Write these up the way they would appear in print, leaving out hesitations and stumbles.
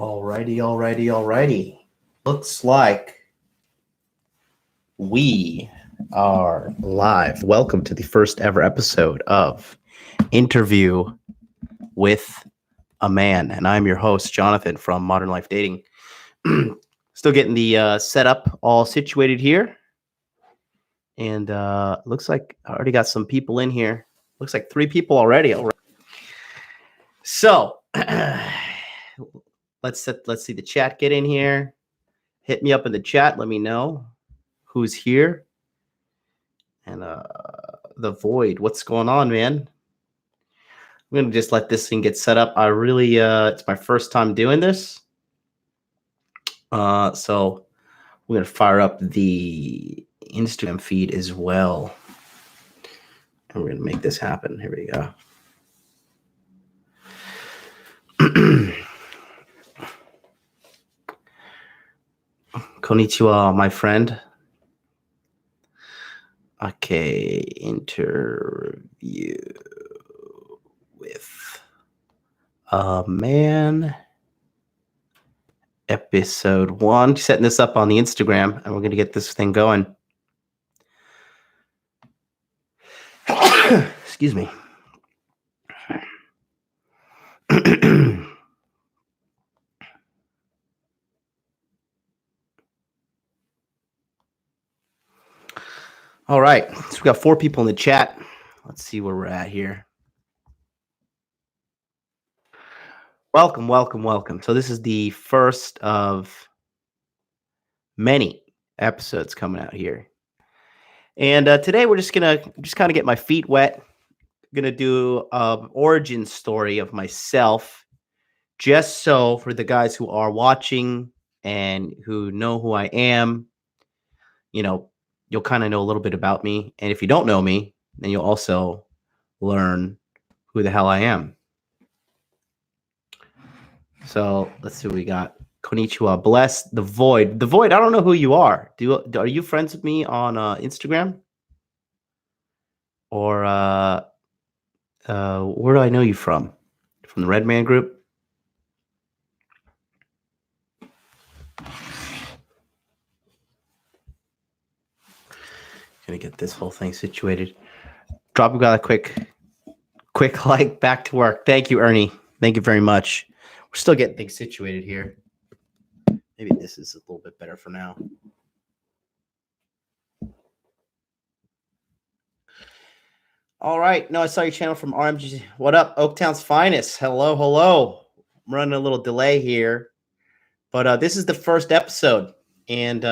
Alrighty. Looks like we are live. Welcome to the first ever episode of Interview with a Man. And I'm your host, Jonathan from Modern Life Dating. Still getting the setup all situated here. And looks like I already got some people in here. Looks like 3 people already. All right. So let's see the chat get in here. Hit me up in the chat. Let me know who's here. And the Void, what's going on, man? I'm going to just let this thing get set up. I really, it's my first time doing this. So we're going to fire up the Instagram feed as well. And we're going to make this happen. Here we go. Konnichiwa, my friend. Okay, interview with a man. Episode 1. Setting this up on the Instagram, and we're going to get this thing going. Excuse me. All right, so we got 4 people in the chat. Let's see where we're at here. Welcome. So this is the first of many episodes coming out here. And today we're just kind of get my feet wet. I'm gonna do an origin story of myself, just so for the guys who are watching and who know who I am, you'll kind of know a little bit about me. And if you don't know me, then you'll also learn who the hell I am. So let's see what we got. Konnichiwa, Bless, the Void. The Void, I don't know who you are. Are you friends with me on Instagram? Or where do I know you from? From the Red Man group? Gonna get this whole thing situated. Drop got a quick like, back to work. Thank you, Ernie. Thank you very much. We're still getting things situated here. Maybe this is a little bit better for now. All right. No, I saw your channel from RMG. What up, Oaktown's Finest? Hello. I'm running a little delay here, but this is the first episode, and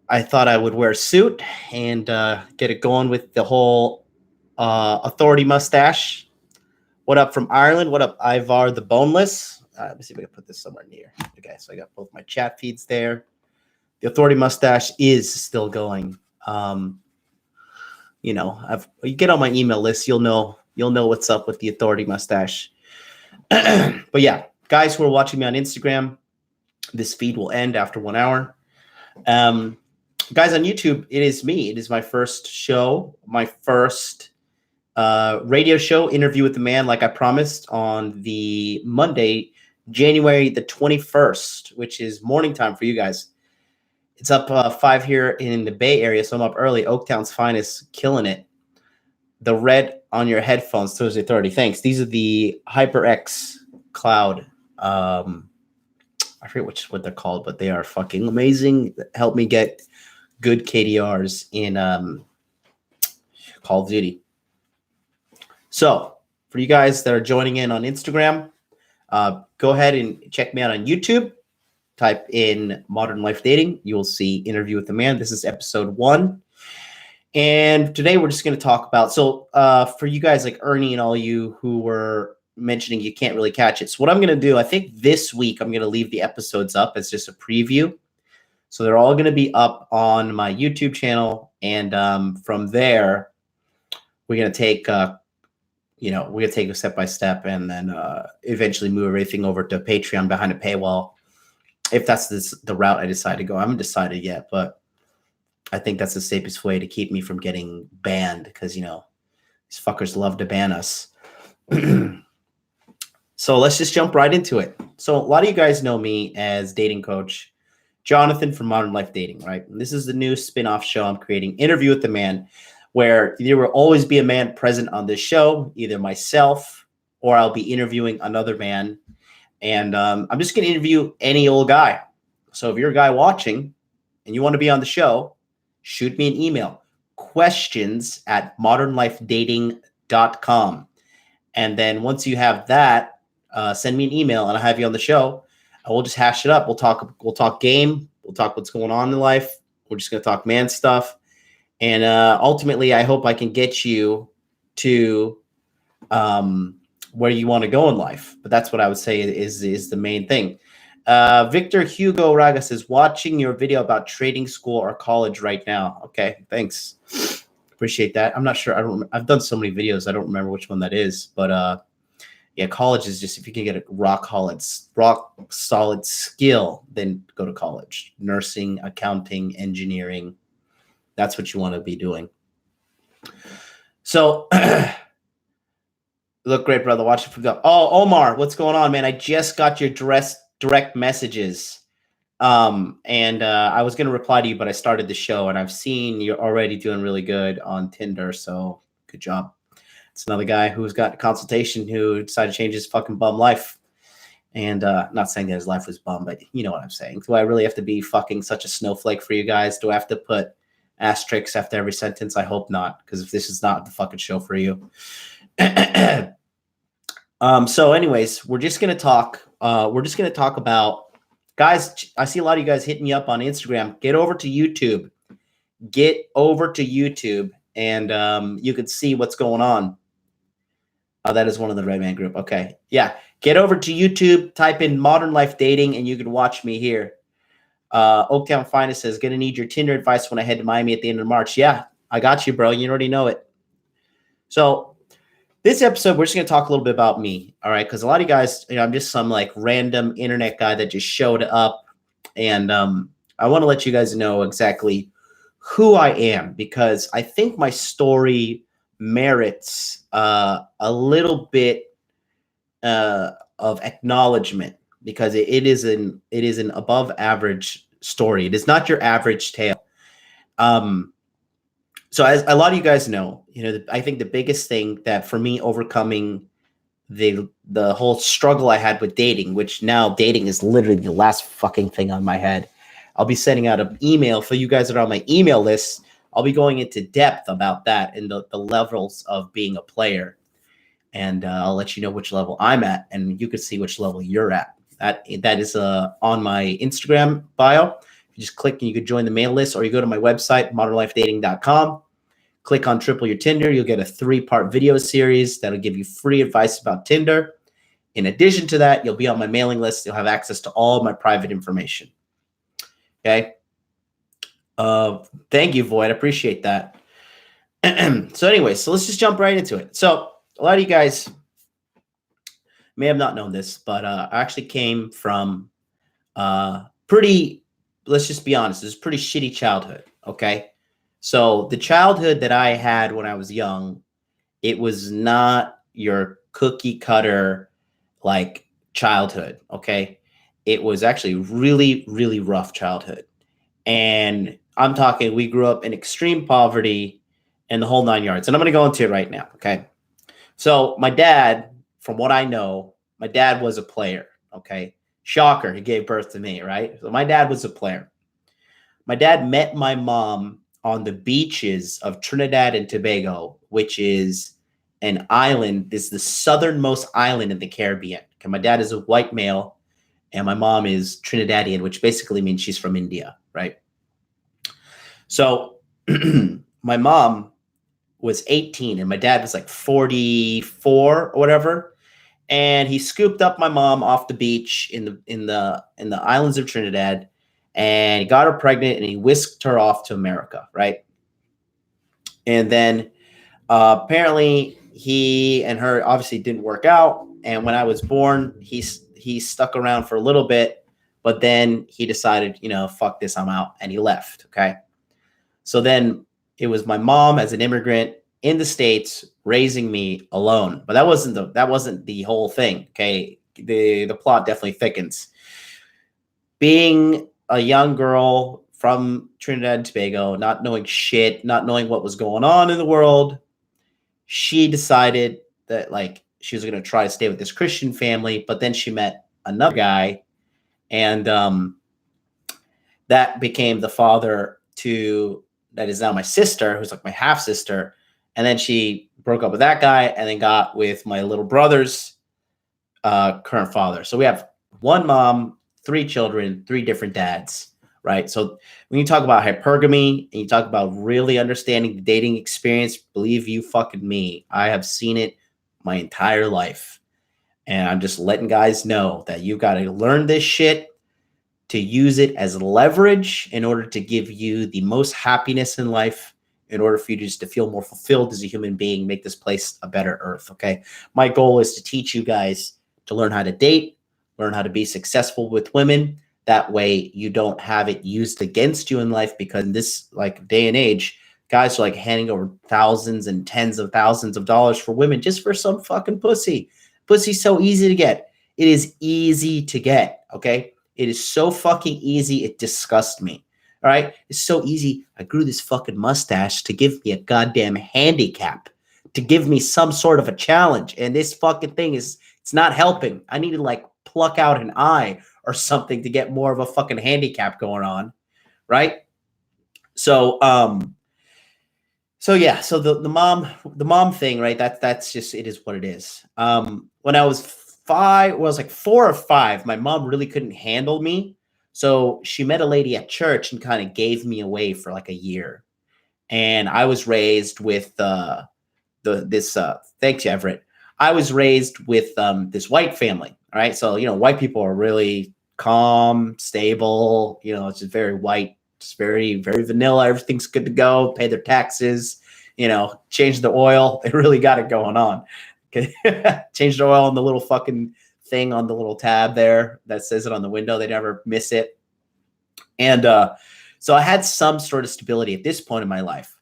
I thought I would wear a suit and get it going with the whole authority mustache. What up from Ireland? What up, Ivar the Boneless? Let me see if I can put this somewhere near. Okay, so I got both my chat feeds there. The authority mustache is still going. You get on my email list, you'll know what's up with the authority mustache. But yeah, guys who are watching me on Instagram, this feed will end after 1 hour. Guys on YouTube, it is me. It is my first show, my first radio show, Interview with the Man, like I promised, on the Monday, January the 21st, which is morning time for you guys. It's up 5 here in the Bay Area, so I'm up early. Oaktown's Finest, killing it. The red on your headphones, Thursday 30. Thanks. These are the HyperX Cloud. I forget what they're called, but they are fucking amazing. Help me get good KDRs in Call of Duty. So for you guys that are joining in on Instagram, go ahead and check me out on YouTube. Type in Modern Life Dating. You will see Interview with the Man. This is episode 1. And today we're just going to talk about, for you guys like Ernie and all you who were mentioning you can't really catch it. So what I'm going to do, I think this week I'm going to leave the episodes up as just a preview. So they're all going to be up on my YouTube channel. And from there, we're going to take, we're going to take it step by step and then eventually move everything over to Patreon behind a paywall. If that's the route I decide to go. I haven't decided yet, but I think that's the safest way to keep me from getting banned because, these fuckers love to ban us. So let's just jump right into it. So a lot of you guys know me as dating coach Jonathan from Modern Life Dating, right? And this is the new spin-off show I'm creating, Interview with the Man, where there will always be a man present on this show, either myself or I'll be interviewing another man. And I'm just going to interview any old guy. So if you're a guy watching and you want to be on the show, shoot me an email, questions@modernlifedating.com. And then once you have that, send me an email and I'll have you on the show. And we'll just hash it up. We'll talk game. We'll talk what's going on in life. We're just going to talk man stuff. And ultimately, I hope I can get you to where you want to go in life. But that's what I would say is the main thing. Victor Hugo Raga says, watching your video about trading school or college right now. Okay, thanks. Appreciate that. I'm not sure. I've done so many videos. I don't remember which one that is. But yeah, college is just, if you can get a rock solid skill, then go to college. Nursing, accounting, engineering. That's what you want to be doing. So, look great, brother. Watch it from the. Oh, Omar, what's going on, man? I just got your direct messages. And I was going to reply to you, but I started the show and I've seen you're already doing really good on Tinder. So good job. It's another guy who's got a consultation who decided to change his fucking bum life. And not saying that his life was bum, but you know what I'm saying. Do I really have to be fucking such a snowflake for you guys? Do I have to put asterisks after every sentence? I hope not, because if this is not the fucking show for you. So anyways, we're just going to talk about, guys, I see a lot of you guys hitting me up on Instagram. Get over to YouTube. And you can see what's going on. Oh, that is one of the Red Man group. Okay. Yeah. Get over to YouTube, type in Modern Life Dating, and you can watch me here. Oaktown Finest says, gonna need your Tinder advice when I head to Miami at the end of March. Yeah, I got you, bro. You already know it. So this episode, we're just going to talk a little bit about me. All right. Because a lot of you guys, I'm just some like random internet guy that just showed up. And I want to let you guys know exactly who I am, because I think my story merits a little bit of acknowledgement, because it is an above average story. It is not your average tale. So as a lot of you guys know, I think the biggest thing that for me overcoming the whole struggle I had with dating, which now dating is literally the last fucking thing on my head. I'll be sending out an email for you guys that are on my email list. I'll be going into depth about that and the levels of being a player. And I'll let you know which level I'm at, and you can see which level you're at. That is on my Instagram bio. You just click and you can join the mail list, or you go to my website, modernlifedating.com. Click on Triple Your Tinder. You'll get a 3-part video series that'll give you free advice about Tinder. In addition to that, you'll be on my mailing list. You'll have access to all of my private information. Okay. Thank you, Void. I appreciate that. So anyway, so let's just jump right into it. So a lot of you guys may have not known this, but I actually came from let's just be honest, it's a pretty shitty childhood. Okay. So the childhood that I had when I was young, it was not your cookie cutter like childhood. Okay. It was actually really, really rough childhood. And I'm talking, we grew up in extreme poverty and the whole 9 yards. And I'm going to go into it right now. Okay. So my dad, from what I know, my dad was a player. Okay. Shocker. He gave birth to me. Right. So my dad was a player. My dad met my mom on the beaches of Trinidad and Tobago, which is an island. This is the southernmost island in the Caribbean. Okay. My dad is a white male and my mom is Trinidadian, which basically means she's from India. Right. So my mom was 18 and my dad was like 44 or whatever. And he scooped up my mom off the beach in the islands of Trinidad, and he got her pregnant and he whisked her off to America. Right. And then apparently he and her obviously didn't work out. And when I was born, he stuck around for a little bit, but then he decided, fuck this, I'm out. And he left. Okay. So then it was my mom as an immigrant in the States, raising me alone. But that wasn't the whole thing. Okay. The plot definitely thickens. Being a young girl from Trinidad and Tobago, not knowing shit, not knowing what was going on in the world, she decided that like she was going to try to stay with this Christian family, but then she met another guy, and that became the father to that is now my sister, who's like my half sister. And then she broke up with that guy and then got with my little brother's current father. So we have one mom, three children, three different dads, right? So when you talk about hypergamy and you talk about really understanding the dating experience, believe you fucking me, I have seen it my entire life. And I'm just letting guys know that you got to learn this shit to use it as leverage in order to give you the most happiness in life, in order for you just to feel more fulfilled as a human being, make this place a better earth, okay? My goal is to teach you guys to learn how to date, learn how to be successful with women. That way you don't have it used against you in life, because in this like day and age, guys are like handing over thousands and tens of thousands of dollars for women just for some fucking pussy. Pussy's so easy to get. It is easy to get, okay? It is so fucking easy. It disgusts me. All right. It's so easy. I grew this fucking mustache to give me a goddamn handicap, to give me some sort of a challenge. And this fucking thing it's not helping. I need to like pluck out an eye or something to get more of a fucking handicap going on. Right. So, yeah. So the mom thing, right? That's just, it is what it is. When I was 4 or 5, my mom really couldn't handle me. So she met a lady at church and kind of gave me away for like a year. And I was raised with thanks, Everett. I was raised with this white family. All right. So, white people are really calm, stable, it's just very white, just very, very vanilla. Everything's good to go, pay their taxes, change the oil. They really got it going on. Change the oil on the little fucking thing on the little tab there that says it on the window. They never miss it. And so I had some sort of stability at this point in my life.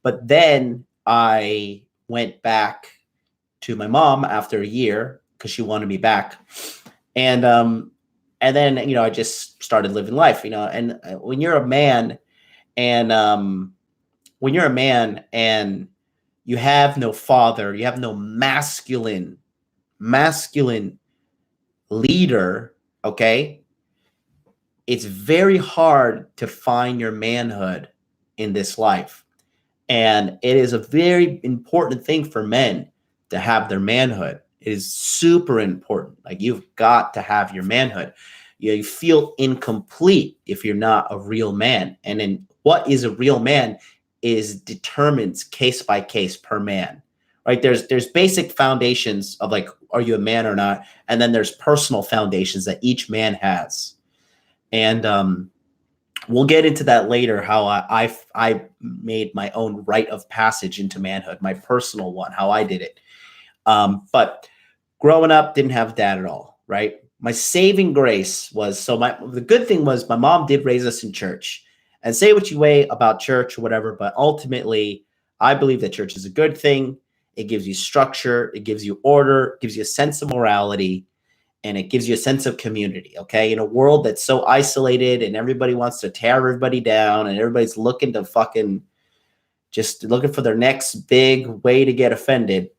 But then I went back to my mom after a year because she wanted me back. And then, I just started living life, and when you're a man and you have no father, you have no masculine leader, okay? It's very hard to find your manhood in this life. And it is a very important thing for men to have their manhood. It is super important. Like, you've got to have your manhood. You feel incomplete if you're not a real man. And then what is a real man is determines case by case per man, right? There's basic foundations of like, are you a man or not? And then there's personal foundations that each man has. And we'll get into that later, how I made my own rite of passage into manhood, my personal one, how I did it. But growing up, didn't have dad at all, right? My saving grace was, the good thing was my mom did raise us in church. And say what you may about church or whatever, but ultimately, I believe that church is a good thing. It gives you structure, it gives you order, it gives you a sense of morality, and it gives you a sense of community, okay? In a world that's so isolated and everybody wants to tear everybody down and everybody's looking to just looking for their next big way to get offended,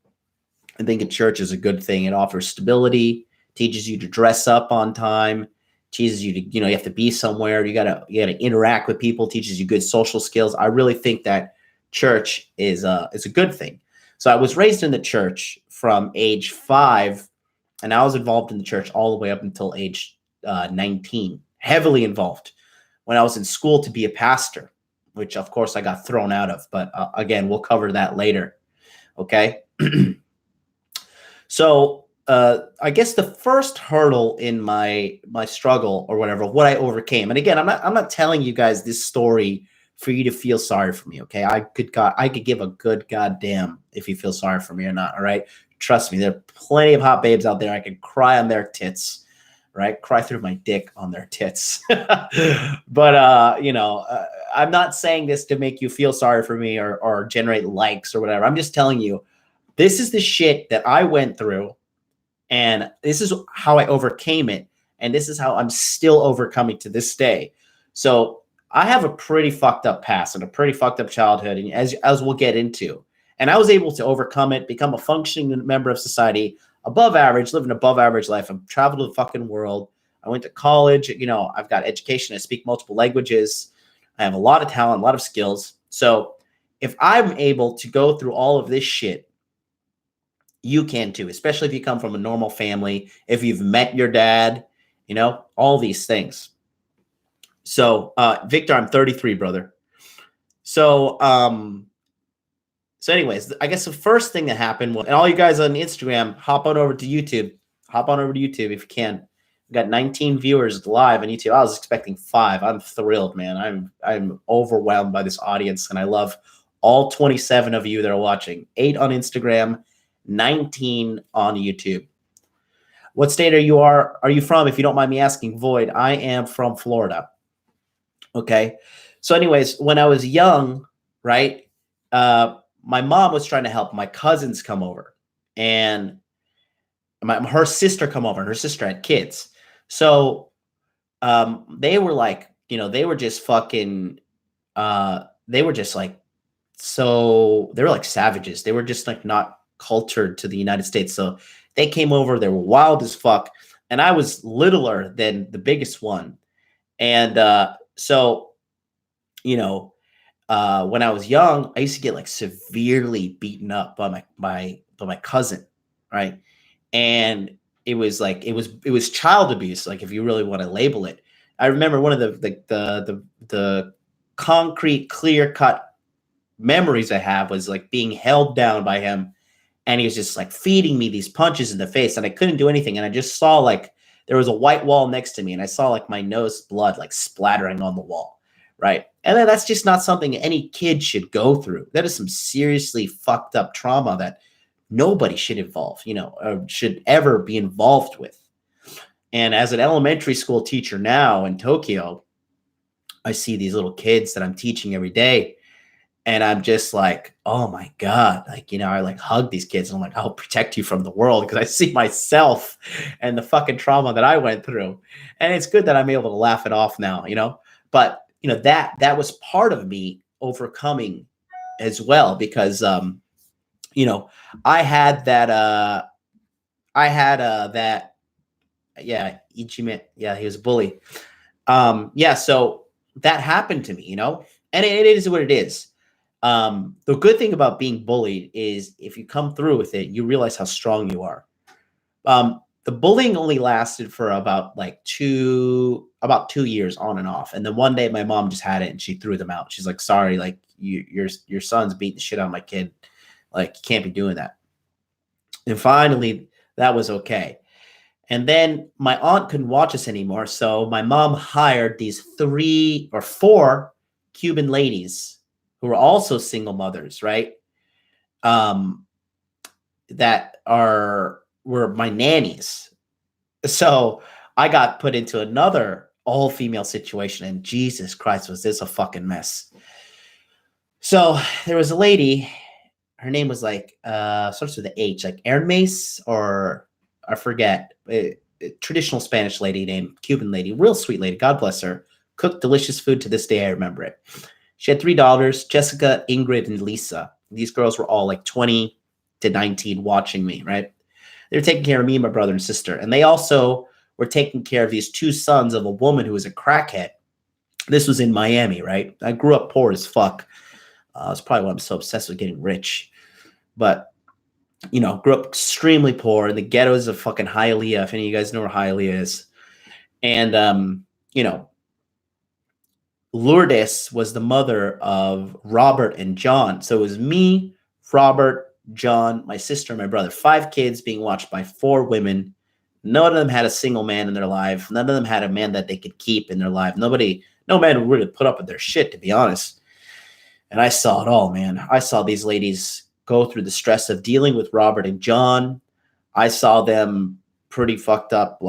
I think a church is a good thing. It offers stability, teaches you to dress up on time, teaches you to, you have to be somewhere. You gotta interact with people, teaches you good social skills. I really think that church is a good thing. So I was raised in the church from age 5, and I was involved in the church all the way up until age 19, heavily involved when I was in school to be a pastor, which of course I got thrown out of. But again, we'll cover that later. Okay. So I guess the first hurdle in my struggle or whatever, what I overcame. And again, I'm not telling you guys this story for you to feel sorry for me. Okay. I could give a good goddamn if you feel sorry for me or not. All right. Trust me, there are plenty of hot babes out there. I could cry on their tits. right? Cry through my dick on their tits. But I'm not saying this to make you feel sorry for me or generate likes or whatever. I'm just telling you, this is the shit that I went through, and this is how I overcame it, and this is how I'm still overcoming to this day. So I have a pretty fucked up past and a pretty fucked up childhood, and as we'll get into. And I was able to overcome it, become a functioning member of society, above average, live an above average life. I've traveled the fucking world. I went to college. I've got education. I speak multiple languages. I have a lot of talent, a lot of skills. So if I'm able to go through all of this shit, you can too, especially if you come from a normal family, if you've met your dad, all these things. So, Victor, I'm 33, brother. So anyways, I guess the first thing that happened was, and all you guys on Instagram, hop on over to YouTube. Hop on over to YouTube if you can. We've got 19 viewers live on YouTube. I was expecting 5. I'm thrilled, man. I'm overwhelmed by this audience, and I love all 27 of you that are watching. 8 on Instagram, 19 on YouTube. What state are you from, if you don't mind me asking, Void? I am from Florida. Okay. So anyways, when I was young, right, my mom was trying to help my cousins come over, and her sister come over, and her sister had kids. So they were like, they were just fucking, they were just like, so they were like savages. They were just like not cultured to the United States. So they came over, they were wild as fuck. And I was littler than the biggest one. And when I was young, I used to get like severely beaten up by my cousin, right? And it was like it was child abuse, like if you really want to label it. I remember one of the concrete, clear-cut memories I have was like being held down by him, and he was just like feeding me these punches in the face, and I couldn't do anything, and I just saw like there was a white wall next to me, and I saw like my nose blood like splattering on the wall. Right. And then that's just not something any kid should go through. That is some seriously fucked up trauma that nobody should should ever be involved with. And as an elementary school teacher now in Tokyo, I see these little kids that I'm teaching every day. And I'm just like, oh my God, I like hug these kids, and I'm like, I'll protect you from the world, because I see myself and the fucking trauma that I went through. And it's good that I'm able to laugh it off now, but that was part of me overcoming as well, because I had that Ichime, he was a bully. So that happened to me, and it is what it is. The good thing about being bullied is if you come through with it, you realize how strong you are. The bullying only lasted for about 2 years on and off. And then one day my mom just had it and she threw them out. She's like, sorry, like your son's beating the shit out of my kid. Like, you can't be doing that. And finally that was okay. And then my aunt couldn't watch us anymore. So my mom hired these 3 or 4 Cuban ladies who were also single mothers, right? That were my nannies. So I got put into another all-female situation, and Jesus Christ, was this a fucking mess. So there was a lady, her name was starts with an H, like Hermes, or I forget, a traditional Spanish lady named Cuban lady, real sweet lady, God bless her, cooked delicious food. To this day I remember it. She had 3 daughters, Jessica, Ingrid, and Lisa. These girls were all like 20 to 19 watching me, right? They were taking care of me and my brother and sister. And they also were taking care of these 2 sons of a woman who was a crackhead. This was in Miami, right? I grew up poor as fuck. That's probably why I'm so obsessed with getting rich. But, grew up extremely poor in the ghettos of fucking Hialeah, if any of you guys know where Hialeah is. And, Lourdes was the mother of Robert and John. So it was me, Robert, John, my sister, and my brother. 5 kids being watched by 4 women. None of them had a single man in their life. None of them had a man that they could keep in their life. No man would really put up with their shit, to be honest. And I saw it all, man. I saw these ladies go through the stress of dealing with Robert and John. I saw them pretty fucked up,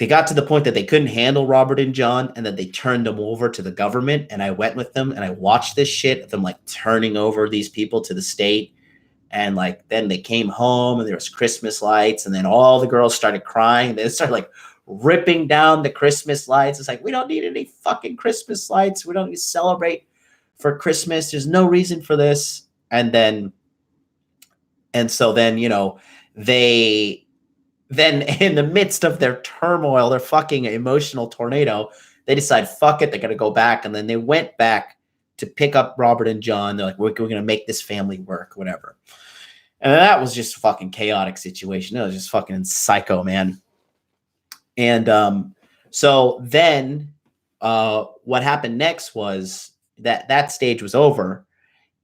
they got to the point that they couldn't handle Robert and John, and that they turned them over to the government. And I went with them and I watched this shit, them like turning over these people to the state. And like then they came home and there was Christmas lights, and then all the girls started crying. They started like ripping down the Christmas lights. It's like, we don't need any fucking Christmas lights. We don't need to celebrate for Christmas. There's no reason for this. And so then, you know, they then in the midst of their turmoil, their fucking emotional tornado, they decide, fuck it, they're going to go back. And then they went back to pick up Robert and John. They're like, we're going to make this family work, whatever. And that was just a fucking chaotic situation. It was just fucking psycho, man. And so then what happened next was that stage was over.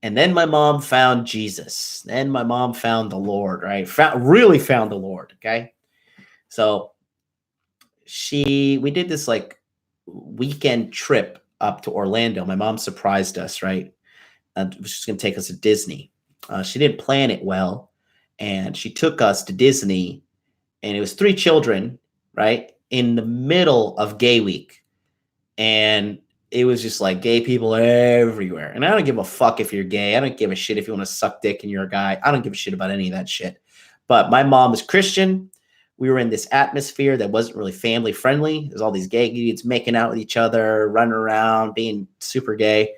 And then my mom found Jesus. Then my mom found the Lord, right? Really found the Lord, okay? So we did this like weekend trip up to Orlando. My mom surprised us, right? And she's going to take us to Disney. She didn't plan it well, and she took us to Disney, and it was 3 children, right, in the middle of Gay Week. And it was just like gay people everywhere. And I don't give a fuck if you're gay. I don't give a shit if you want to suck dick and you're a guy. I don't give a shit about any of that shit. But my mom was Christian. We were in this atmosphere that wasn't really family friendly. There's all these gay dudes making out with each other, running around, being super gay.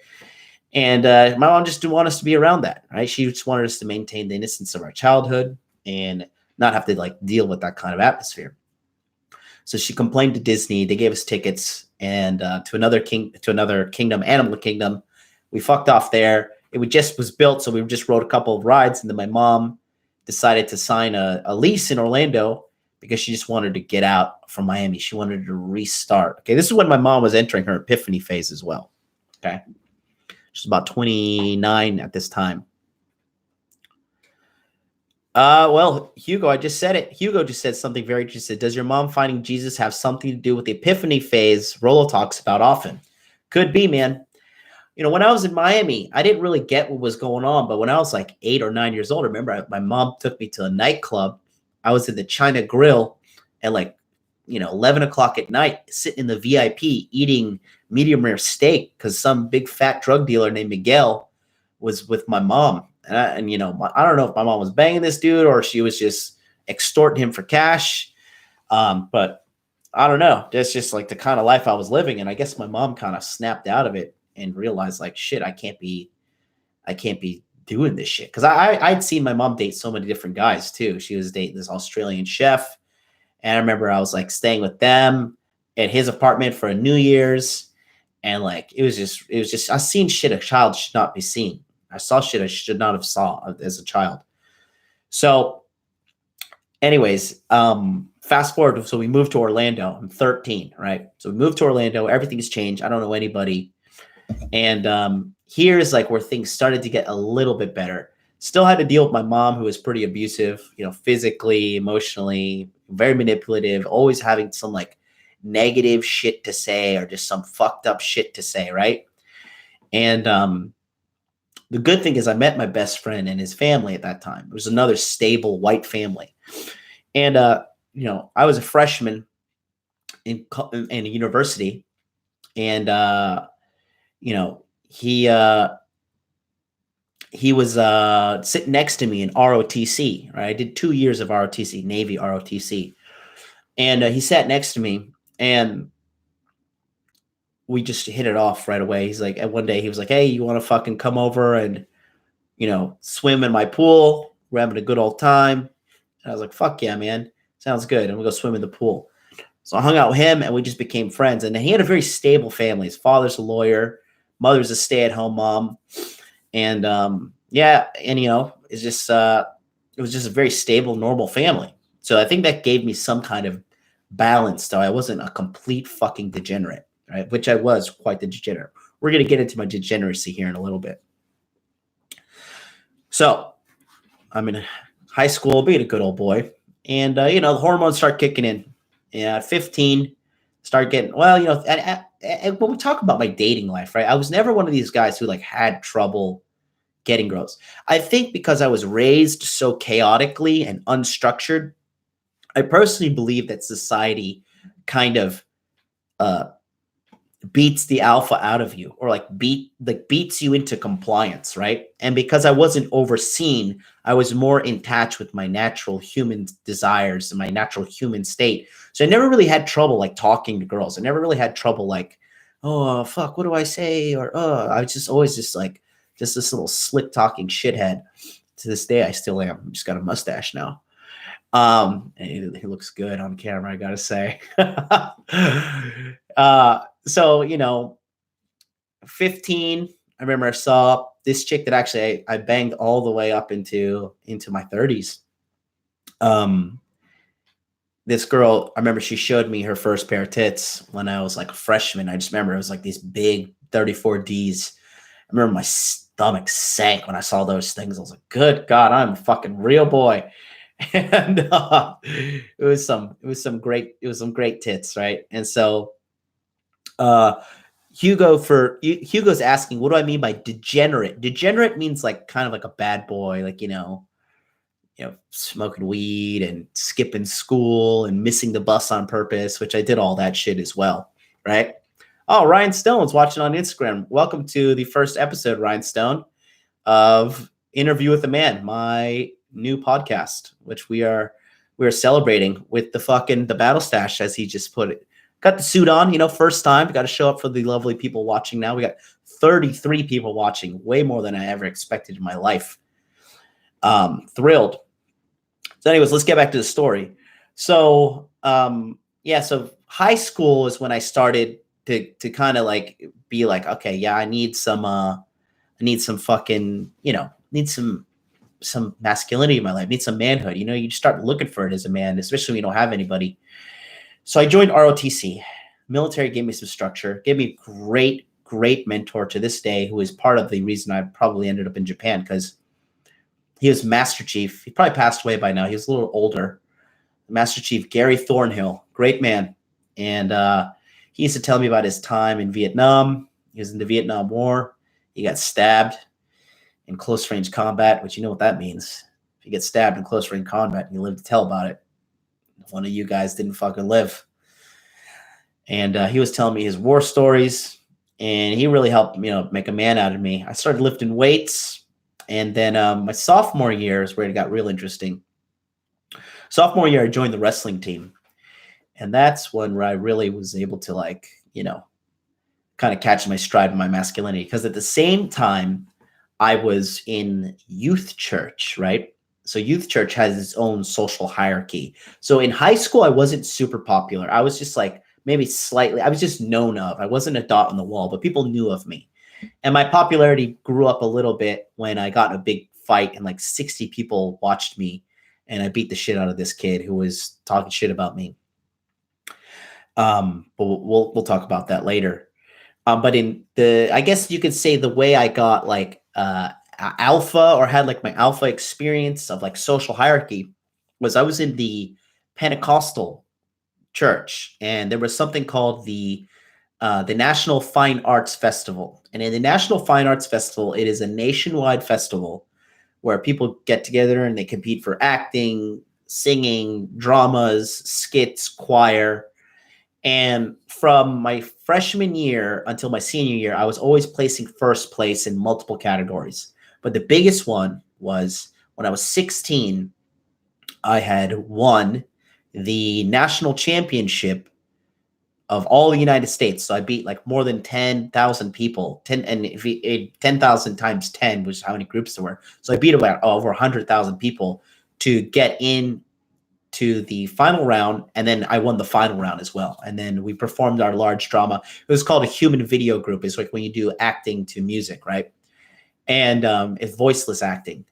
And my mom just didn't want us to be around that, right? She just wanted us to maintain the innocence of our childhood and not have to like deal with that kind of atmosphere. So she complained to Disney. They gave us tickets and to another kingdom, Animal Kingdom. We fucked off there. It just was built, so we just rode a couple of rides, and then my mom decided to sign a lease in Orlando because she just wanted to get out from Miami. She wanted to restart. Okay, this is when my mom was entering her epiphany phase as well. Okay, she's about 29 at this time. Well, Hugo, I just said it. Hugo just said something very interesting. Does your mom finding Jesus have something to do with the epiphany phase Rolo talks about often? Could be, man. You know, when I was in Miami, I didn't really get what was going on. But when I was like 8 or 9 years old, I remember my mom took me to a nightclub. I was in the China Grill at like, 11 o'clock at night, sitting in the VIP eating medium rare steak because some big fat drug dealer named Miguel was with my mom. I don't know if my mom was banging this dude or she was just extorting him for cash. But I don't know. That's just like the kind of life I was living. And I guess my mom kind of snapped out of it and realized like, shit, I can't be doing this shit. Cause I'd seen my mom date so many different guys too. She was dating this Australian chef. And I remember I was like staying with them at his apartment for a New Year's. And like, it was just, I've seen shit a child should not be seen. I saw shit I should not have saw as a child. So anyways, fast forward. So we moved to Orlando. I'm 13, right? So we moved to Orlando. Everything's changed. I don't know anybody. And here's like where things started to get a little bit better. Still had to deal with my mom, who was pretty abusive, physically, emotionally, very manipulative, always having some like negative shit to say or just some fucked up shit to say, right? And the good thing is I met my best friend and his family at that time. It was another stable white family. And, I was a freshman in a university. And, he was sitting next to me in ROTC, right? I did 2 years of ROTC, Navy ROTC. And he sat next to me and we just hit it off right away. He's like, and one day he was like, hey, you want to fucking come over and, swim in my pool? We're having a good old time. And I was like, fuck yeah, man. Sounds good. And we'll go swim in the pool. So I hung out with him and we just became friends. And he had a very stable family. His father's a lawyer. Mother's a stay-at-home mom. And it's just, it was just a very stable, normal family. So I think that gave me some kind of balance, though. I wasn't a complete fucking degenerate. Right, which I was quite the degenerate. We're going to get into my degeneracy here in a little bit. So I'm in high school, being a good old boy. And, the hormones start kicking in. Yeah, at 15, start getting, when we talk about my dating life, right, I was never one of these guys who like had trouble getting girls. I think because I was raised so chaotically and unstructured, I personally believe that society kind of beats the alpha out of you, or like beats you into compliance, right? And because I wasn't overseen, I was more in touch with my natural human desires and my natural human state. So I never really had trouble like talking to girls. I never really had trouble like, oh fuck, what do I say? Or I was just always just like just this little slick talking shithead. To this day, I still am. I just got a mustache now. And he looks good on camera, I gotta say. So, 15, I remember I saw this chick that actually I banged all the way up into my 30s. This girl, I remember she showed me her first pair of tits when I was like a freshman. I just remember it was like these big 34Ds. I remember my stomach sank when I saw those things. I was like, good God, I'm a fucking real boy. And it was some great tits, right? And so Hugo's asking, what do I mean by degenerate? Degenerate means like kind of like a bad boy, like smoking weed and skipping school and missing the bus on purpose, which I did all that shit as well, right? Oh, Ryan Stone's watching on Instagram. Welcome to the first episode, Ryan Stone, of Interview with a Man, my new podcast, which we are celebrating with the battle stash, as he just put it. Got the suit on, first time. Got to show up for the lovely people watching now. We got 33 people watching, way more than I ever expected in my life. Thrilled. So anyways, let's get back to the story. So, so high school is when I started to kind of like be like, okay, yeah, I need some fucking, need some masculinity in my life, need some manhood. You start looking for it as a man, especially when you don't have anybody. So I joined ROTC. Military gave me some structure, gave me a great mentor to this day, who is part of the reason I probably ended up in Japan, because he was Master Chief. He probably passed away by now. He was a little older. Master Chief Gary Thornhill, great man. And he used to tell me about his time in Vietnam. He was in the Vietnam War. He got stabbed in close range combat, which you know what that means. If you get stabbed in close range combat and you live to tell about it, one of you guys didn't fucking live. And he was telling me his war stories, and he really helped make a man out of me. I started lifting weights, and then my sophomore year is where it got real interesting. Sophomore year, I joined the wrestling team, and that's when I really was able to kind of catch my stride in my masculinity, because at the same time I was in youth church, right? So youth church has its own social hierarchy. So in high school, I wasn't super popular. I was just like maybe slightly, I was just known of. I wasn't a dot on the wall, but people knew of me. And my popularity grew up a little bit when I got in a big fight and like 60 people watched me, and I beat the shit out of this kid who was talking shit about me. But we'll talk about that later. But I guess you could say the way I got like alpha, or had like my alpha experience of like social hierarchy, was I was in the Pentecostal church, and there was something called the National Fine Arts Festival. And in the National Fine Arts Festival, it is a nationwide festival where people get together and they compete for acting, singing, dramas, skits, choir. And from my freshman year until my senior year, I was always placing first place in multiple categories. But the biggest one was when I was 16, I had won the national championship of all the United States. So I beat like more than 10,000 people, 10,000 times 10, which is how many groups there were. So I beat about over 100,000 people to get in to the final round, and then I won the final round as well. And then we performed our large drama. It was called a human video group. It's like when you do acting to music, right? And it's voiceless acting.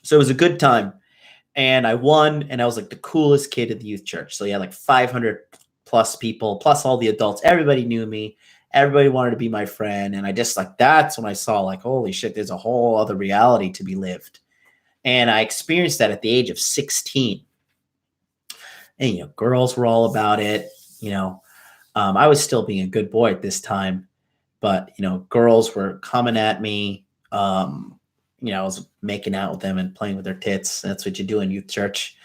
So it was a good time. And I won, and I was like the coolest kid at the youth church. So yeah, like 500 plus people, plus all the adults. Everybody knew me. Everybody wanted to be my friend. And I just that's when I saw like, holy shit, there's a whole other reality to be lived. And I experienced that at the age of 16. And, girls were all about it. I was still being a good boy at this time, but, girls were coming at me. I was making out with them and playing with their tits. That's what you do in youth church,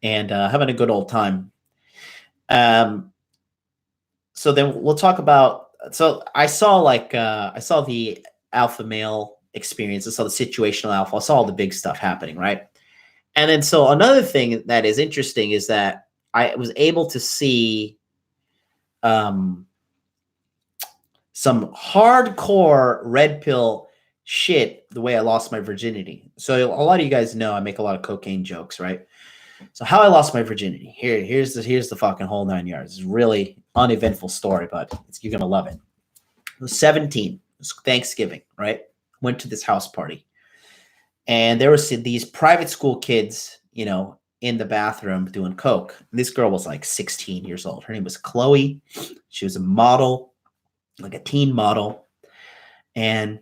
and having a good old time. So then we'll talk about. So I saw the alpha male experience. I saw the situational alpha. I saw all the big stuff happening, right? And then so another thing that is interesting is that I was able to see some hardcore red pill shit the way I lost my virginity. So a lot of you guys know I make a lot of cocaine jokes, right? So how I lost my virginity. Here's the fucking whole 9 yards. It's a really uneventful story, but you're gonna love it. I was 17. It was Thanksgiving, right? Went to this house party. And there was these private school kids, in the bathroom doing coke. And this girl was like 16 years old. Her name was Chloe. She was a model, like a teen model. And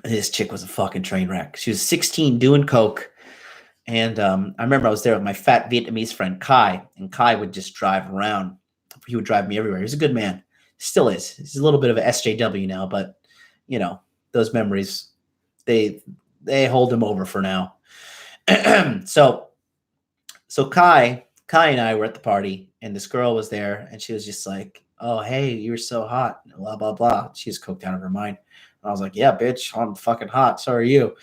this chick was a fucking train wreck. She was 16 doing coke. And I remember I was there with my fat Vietnamese friend, Kai. And Kai would just drive around. He would drive me everywhere. He was a good man. Still is. He's a little bit of an SJW now, but, those memories, they hold him over for now. So Kai and I were at the party, and this girl was there, and she was just like, "Oh, hey, you're so hot," blah blah blah. She was coked out of her mind. And I was like, "Yeah, bitch, I'm fucking hot. So are you."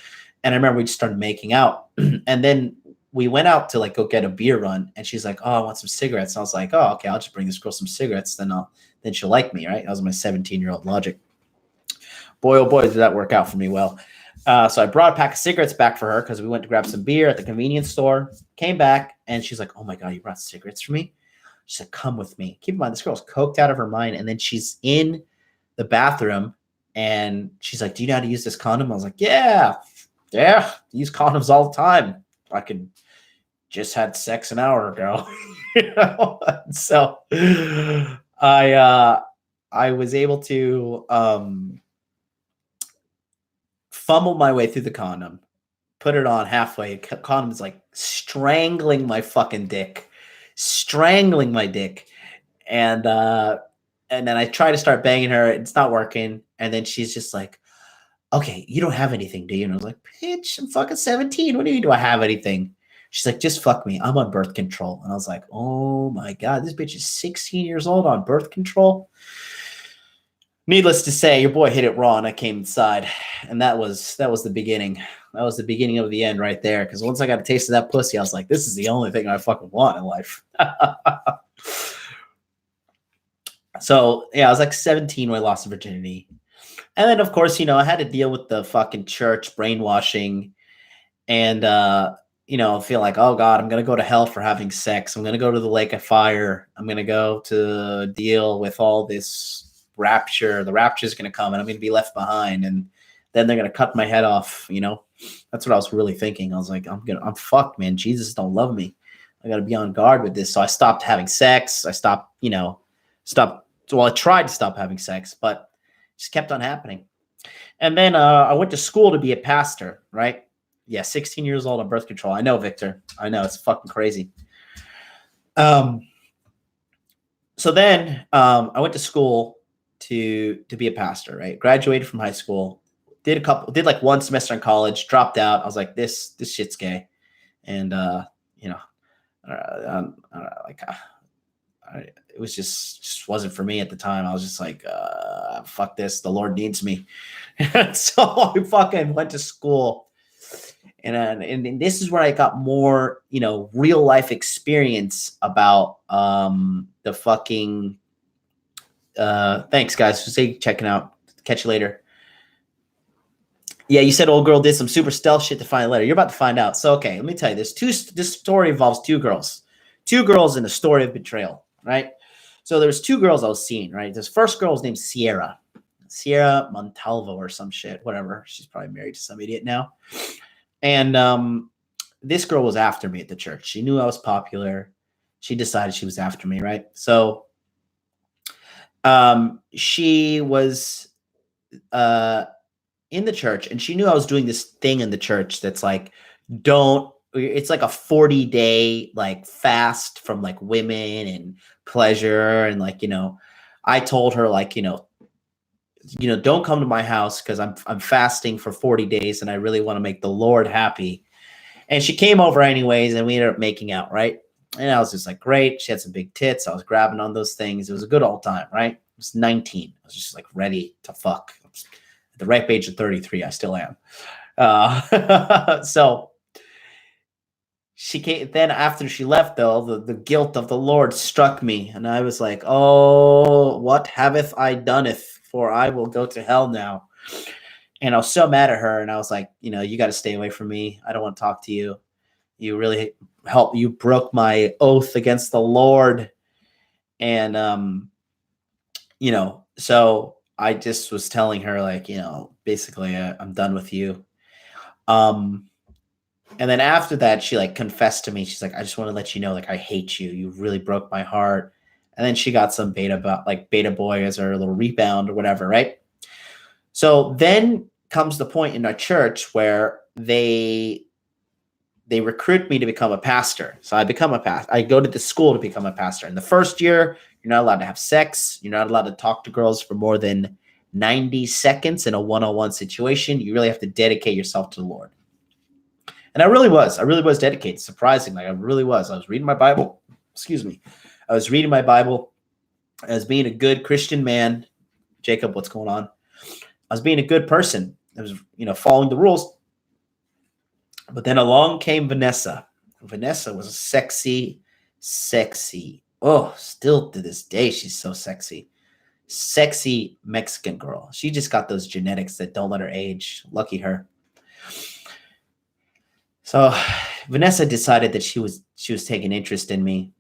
And I remember we just started making out, and then we went out to like go get a beer run, and she's like, "Oh, I want some cigarettes." And I was like, "Oh, okay, I'll just bring this girl some cigarettes, then she'll like me, right?" That was my 17-year-old logic. Boy, oh boy, did that work out for me well. So I brought a pack of cigarettes back for her because we went to grab some beer at the convenience store. Came back, and she's like, "Oh my God, you brought cigarettes for me?" She said, "Come with me." Keep in mind, this girl's coked out of her mind. And then she's in the bathroom, and she's like, "Do you know how to use this condom?" I was like, Yeah, use condoms all the time. I could just had sex an hour ago. So I was able to fumble my way through the condom, put it on halfway. Condom is like strangling my fucking dick, strangling my dick. And then I try to start banging her. It's not working. And then she's just like, "Okay, you don't have anything, do you?" And I was like, "Bitch, I'm fucking 17. What do you mean, do I have anything?" She's like, "Just fuck me. I'm on birth control." And I was like, "Oh my God, this bitch is 16 years old on birth control." Needless to say, your boy hit it raw, and I came inside, and that was the beginning. That was the beginning of the end right there. Because once I got a taste of that pussy, I was like, "This is the only thing I fucking want in life." So yeah, I was like 17 when I lost virginity, and then of course, I had to deal with the fucking church brainwashing, and feel like, "Oh God, I'm gonna go to hell for having sex. I'm gonna go to the lake of fire. I'm gonna go to deal with all this." Rapture, the rapture is going to come and I'm going to be left behind, and then they're going to cut my head off. That's what I was really thinking. I was like, I'm fucked, man. Jesus don't love me. I got to be on guard with this. So I stopped having sex. I tried to stop having sex, but it just kept on happening. And then I went to school to be a pastor, right? Yeah, 16 years old on birth control. I know, Victor. I know, it's fucking crazy. So then I went to school to be a pastor, right? Graduated from high school, did like one semester in college, dropped out. I was like, this shit's gay. And, it was just wasn't for me at the time. I was just like, fuck this. The Lord needs me. So I fucking went to school. And this is where I got more, real life experience about the fucking thanks guys for checking out. Catch you later. Yeah, you said old girl did some super stealth shit to find a letter. You're about to find out. So okay, let me tell you this. This story involves two girls in a story of betrayal, right? So there's two girls I was seeing, right? This first girl was named Sierra Montalvo or some shit, whatever. She's probably married to some idiot now. And this girl was after me at the church. She knew I was popular. She decided she was after me, right? So she was in the church, and she knew I was doing this thing in the church that's like, it's like a 40-day like fast from like women and pleasure. And like, I told her like, don't come to my house because I'm fasting for 40 days and I really want to make the Lord happy. And she came over anyways, and we ended up making out, right? And I was just like, great. She had some big tits. I was grabbing on those things. It was a good old time, right? I was 19. I was just like ready to fuck. At the ripe age of 33, I still am. So she came. Then after she left, though, the guilt of the Lord struck me. And I was like, oh, what haveth I doneeth? For I will go to hell now. And I was so mad at her. And I was like, you got to stay away from me. I don't want to talk to you. You really you broke my oath against the Lord. And, so I just was telling her, like, basically I'm done with you. And then after that, she like confessed to me. She's like, I just want to let you know, like, I hate you. You really broke my heart. And then she got some beta boy as her little rebound or whatever. Right. So then comes the point in our church where they recruit me to become a pastor. So I become a pastor. I go to the school to become a pastor. In the first year, you're not allowed to have sex. You're not allowed to talk to girls for more than 90 seconds in a one-on-one situation. You really have to dedicate yourself to the Lord. And I really was dedicated, surprisingly. I really was. I was reading my Bible. Excuse me. I was reading my Bible as being a good Christian man. Jacob, what's going on? I was being a good person. I was, following the rules. But then along came Vanessa. Vanessa was a sexy. Oh, still to this day, she's so sexy. Sexy Mexican girl. She just got those genetics that don't let her age. Lucky her. So Vanessa decided that she was taking interest in me.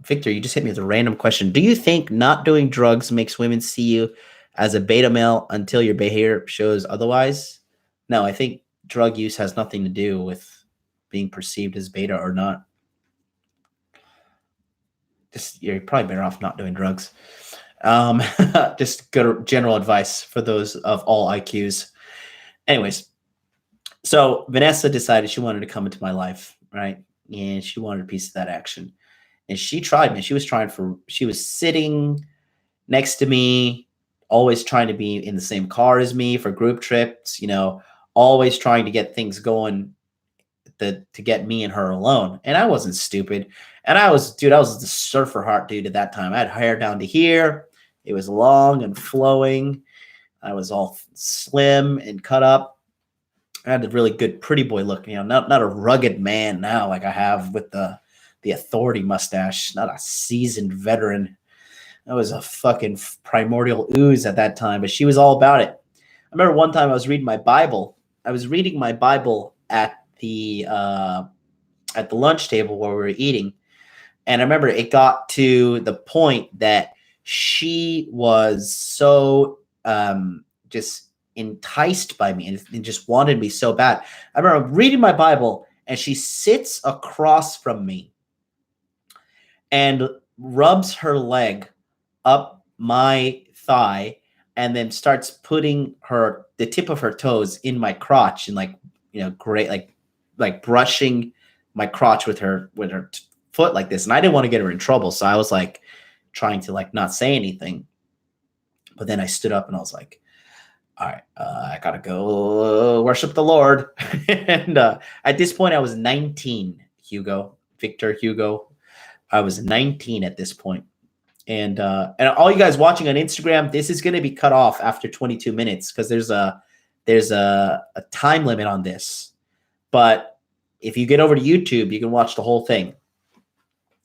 Victor, you just hit me with a random question. Do you think not doing drugs makes women see you as a beta male until your behavior shows otherwise? No, I think drug use has nothing to do with being perceived as beta or not. Just, you're probably better off not doing drugs. Just good general advice for those of all IQs. Anyways, so Vanessa decided she wanted to come into my life, right? And she wanted a piece of that action. And she tried me. She was sitting next to me, always trying to be in the same car as me for group trips, always trying to get things going to get me and her alone. And I wasn't stupid. And I was the surfer heart dude at that time. I had hair down to here. It was long and flowing. I was all slim and cut up. I had a really good pretty boy look, not a rugged man now like I have with the authority mustache, not a seasoned veteran. I was a fucking primordial ooze at that time, but she was all about it. I remember one time I was reading my Bible. I was reading my Bible at the lunch table where we were eating. And I remember it got to the point that she was so just enticed by me and just wanted me so bad. I remember reading my Bible and she sits across from me and rubs her leg up my thigh and then starts putting the tip of her toes in my crotch and great, like brushing my crotch with her foot like this. And I didn't want to get her in trouble. So I was like trying to not say anything, but then I stood up and I was like, all right, I gotta go worship the Lord. And at this point I was 19, Victor Hugo. I was 19 at this point. And all you guys watching on Instagram, this is going to be cut off after 22 minutes because there's a time limit on this. But if you get over to YouTube, you can watch the whole thing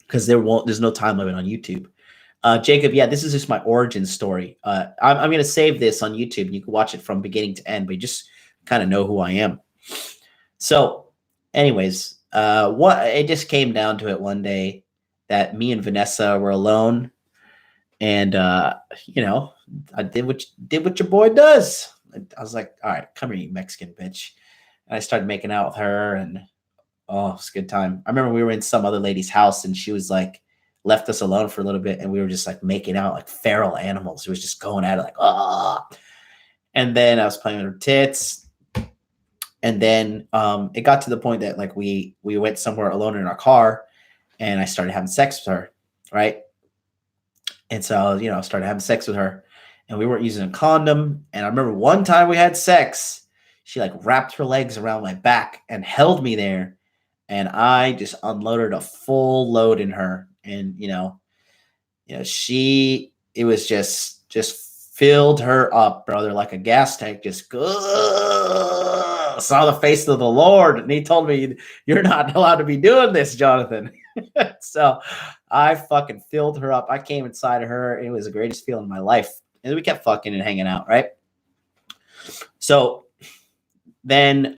because there's no time limit on YouTube. Jacob, yeah, this is just my origin story. I'm going to save this on YouTube and you can watch it from beginning to end, but you just kind of know who I am. So anyways, it just came down to it one day that me and Vanessa were alone. And, I did what your boy does. I was like, all right, come here, you Mexican bitch. And I started making out with her and, oh, it's a good time. I remember we were in some other lady's house and she was like, left us alone for a little bit. And we were just like making out like feral animals. It was just going at it like, ah. And then I was playing with her tits. And then it got to the point that like we went somewhere alone in our car and I started having sex with her. Right. And so, I started having sex with her and we weren't using a condom. And I remember one time we had sex, She like wrapped her legs around my back and held me there. And I just unloaded a full load in her. And, it was just filled her up, brother, like a gas tank. Just saw the face of the Lord. And he told me, you're not allowed to be doing this, Jonathan. So I fucking filled her up. I came inside of her. And it was the greatest feeling in my life. And we kept fucking and hanging out, right? So then,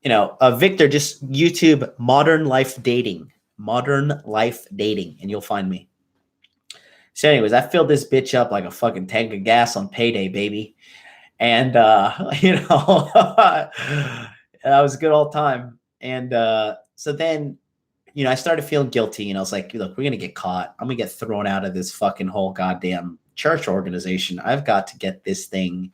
Victor, just YouTube modern life dating, and you'll find me. So anyways, I filled this bitch up like a fucking tank of gas on payday, baby. And, that was a good old time. And so then, I started feeling guilty, and I was like, look, we're going to get caught. I'm going to get thrown out of this fucking whole goddamn church organization. I've got to get this thing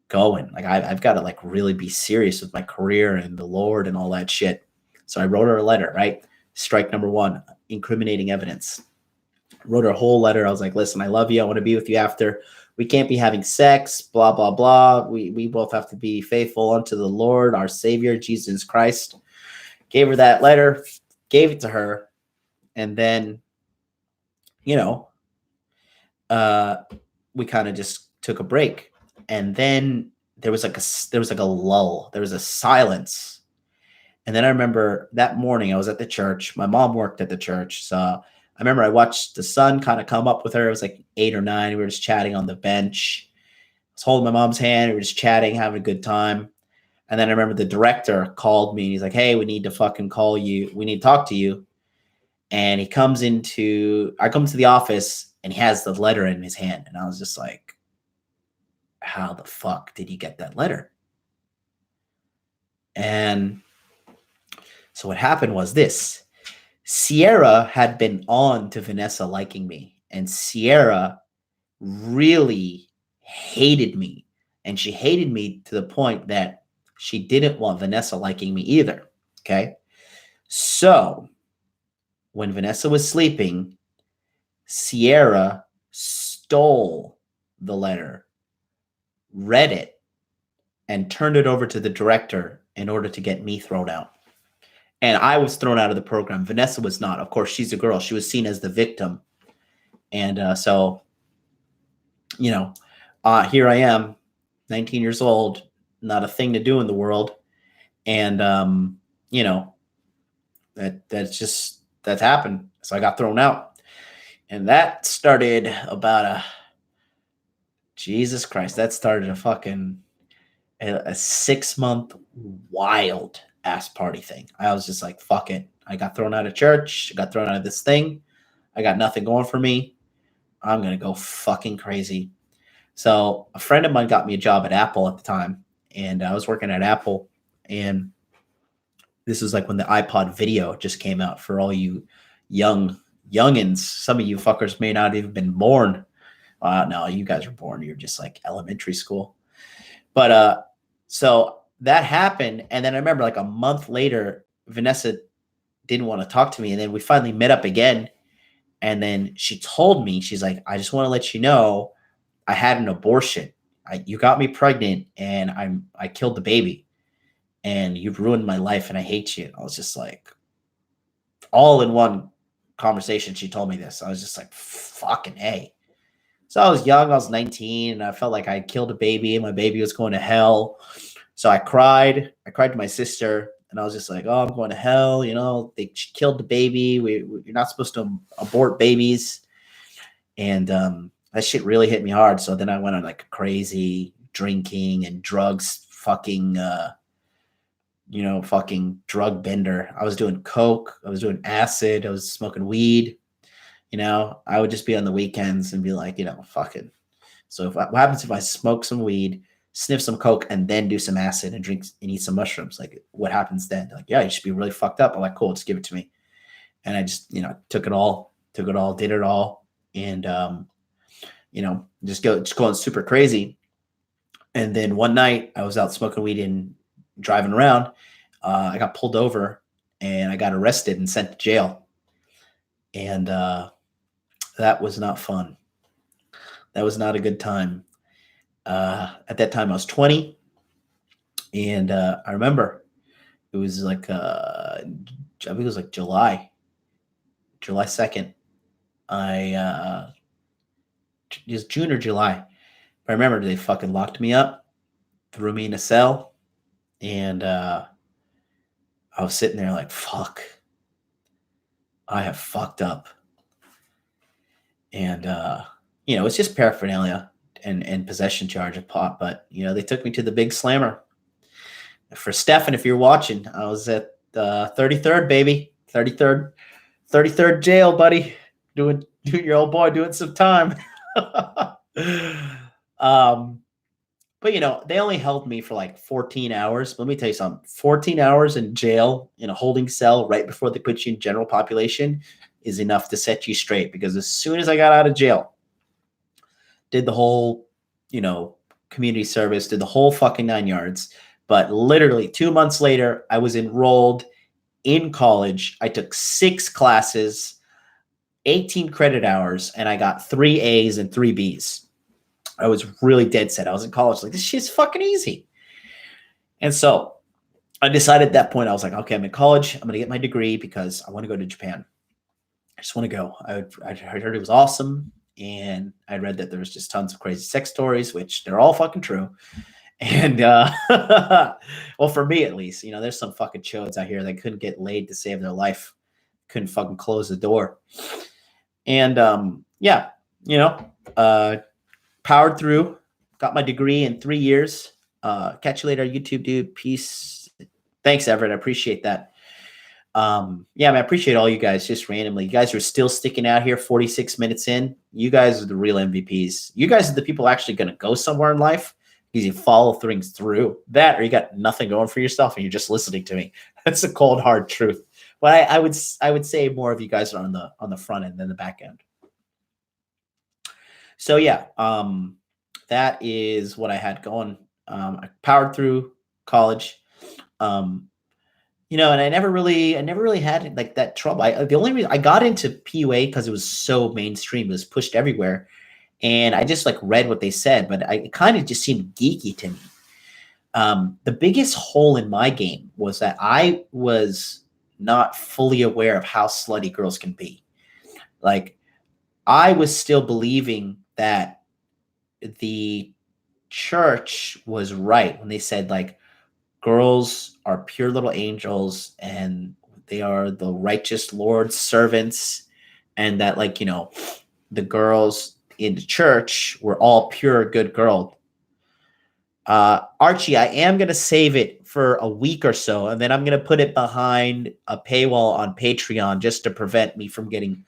going. Like I've got to like really be serious with my career and the Lord and all that shit. So I wrote her a letter, right? Strike number 1, incriminating evidence. Wrote her a whole letter. I was like, listen, I love you. I want to be with you after. We can't be having sex, blah, blah, blah. We both have to be faithful unto the Lord, our Savior, Jesus Christ. Gave her that letter, gave it to her. And then, we kind of just took a break. And then there was like a lull. There was a silence. And then I remember that morning I was at the church. My mom worked at the church. So I remember I watched the sun kind of come up with her. It was like 8 or 9. We were just chatting on the bench. I was holding my mom's hand. We were just chatting, having a good time. And then I remember the director called me and he's like, hey, we need to fucking call you. We need to talk to you. And I come to the office and he has the letter in his hand. And I was just like, how the fuck did he get that letter? And so what happened was this. Sierra had been on to Vanessa liking me, and Sierra really hated me. And she hated me to the point that she didn't want Vanessa liking me either. Okay. So when Vanessa was sleeping, Sierra stole the letter, read it, and turned it over to the director in order to get me thrown out. And I was thrown out of the program. Vanessa was not. Of course, she's a girl. She was seen as the victim. And so, here I am, 19 years old, not a thing to do in the world. And, that's happened. So I got thrown out. And that started Jesus Christ, that started a 6-month wild ass party thing. I was just like, fuck it. I got thrown out of church. I got thrown out of this thing. I got nothing going for me. I'm going to go fucking crazy. So a friend of mine got me a job at Apple at the time. And I was working at Apple. And this was like when the iPod video just came out for all you youngins. Some of you fuckers may not have been born. No, you guys were born. You're just like elementary school. But so that happened. And then I remember like a month later, Vanessa didn't want to talk to me. And then we finally met up again. And then she told me, she's like, I just want to let you know I had an abortion. You got me pregnant and I killed the baby. And you've ruined my life and I hate you. I was just like, all in one conversation, she told me this. I was just like, fucking A. So I was young, I was 19, and I felt like I killed a baby and my baby was going to hell. So I cried to my sister, and I was just like, oh, I'm going to hell. They killed the baby. You're not supposed to abort babies. And that shit really hit me hard. So then I went on like crazy drinking and drugs, fucking drug bender. I was doing coke. I was doing acid. I was smoking weed. I would just be on the weekends and be like, fucking. So what happens if I smoke some weed, sniff some coke, and then do some acid and drink and eat some mushrooms? Like, what happens then? They're like, yeah, you should be really fucked up. I'm like, cool, just give it to me. And I just, took it all, did it all. And, just going super crazy. And then one night I was out smoking weed and driving around. I got pulled over and I got arrested and sent to jail. And that was not fun. That was not a good time. At that time, I was 20, and I remember it was like I think it was like July 2nd. It was June or July. I remember they fucking locked me up, threw me in a cell, and I was sitting there like, fuck, I have fucked up. And it's just paraphernalia and possession charge of pot. But they took me to the big slammer. For Stefan, if you're watching, I was at 33rd, baby. 33rd jail, buddy. Doing your old boy doing some time. But they only held me for like 14 hours. Let me tell you something. 14 hours in jail in a holding cell right before they put you in general population is enough to set you straight. Because as soon as I got out of jail, did the whole, community service, did the whole fucking 9 yards. But literally 2 months later, I was enrolled in college. I took 6 classes, 18 credit hours, and I got 3 A's and 3 B's. I was really dead set. I was in college like, this shit's fucking easy. And so I decided at that point, I was like, okay, I'm in college. I'm going to get my degree because I want to go to Japan. I just want to go. I heard it was awesome. And I read that there was just tons of crazy sex stories, which they're all fucking true. And, well, for me at least, there's some fucking chodes out here that couldn't get laid to save their life. Couldn't fucking close the door. And, powered through, got my degree in 3 years. Catch you later, YouTube dude. Peace. Thanks, Everett. I appreciate that. Man, I appreciate all you guys just randomly. You guys are still sticking out here 46 minutes in. You guys are the real MVPs. You guys are the people actually going to go somewhere in life because you follow things through that, or you got nothing going for yourself and you're just listening to me. That's the cold, hard truth. But I would say more of you guys are on the front end than the back end. So yeah, that is what I had going. I powered through college. And I never really had like that trouble. The only reason I got into PUA because it was so mainstream, it was pushed everywhere, and I just like read what they said, but it kind of just seemed geeky to me. The biggest hole in my game was that I was not fully aware of how slutty girls can be. Like, I was still believing that the church was right when they said like girls are pure little angels and they are the righteous Lord's servants, and that like the girls in the church were all pure good girls. Archie, I am going to save it for a week or so, and then I'm going to put it behind a paywall on Patreon just to prevent me from getting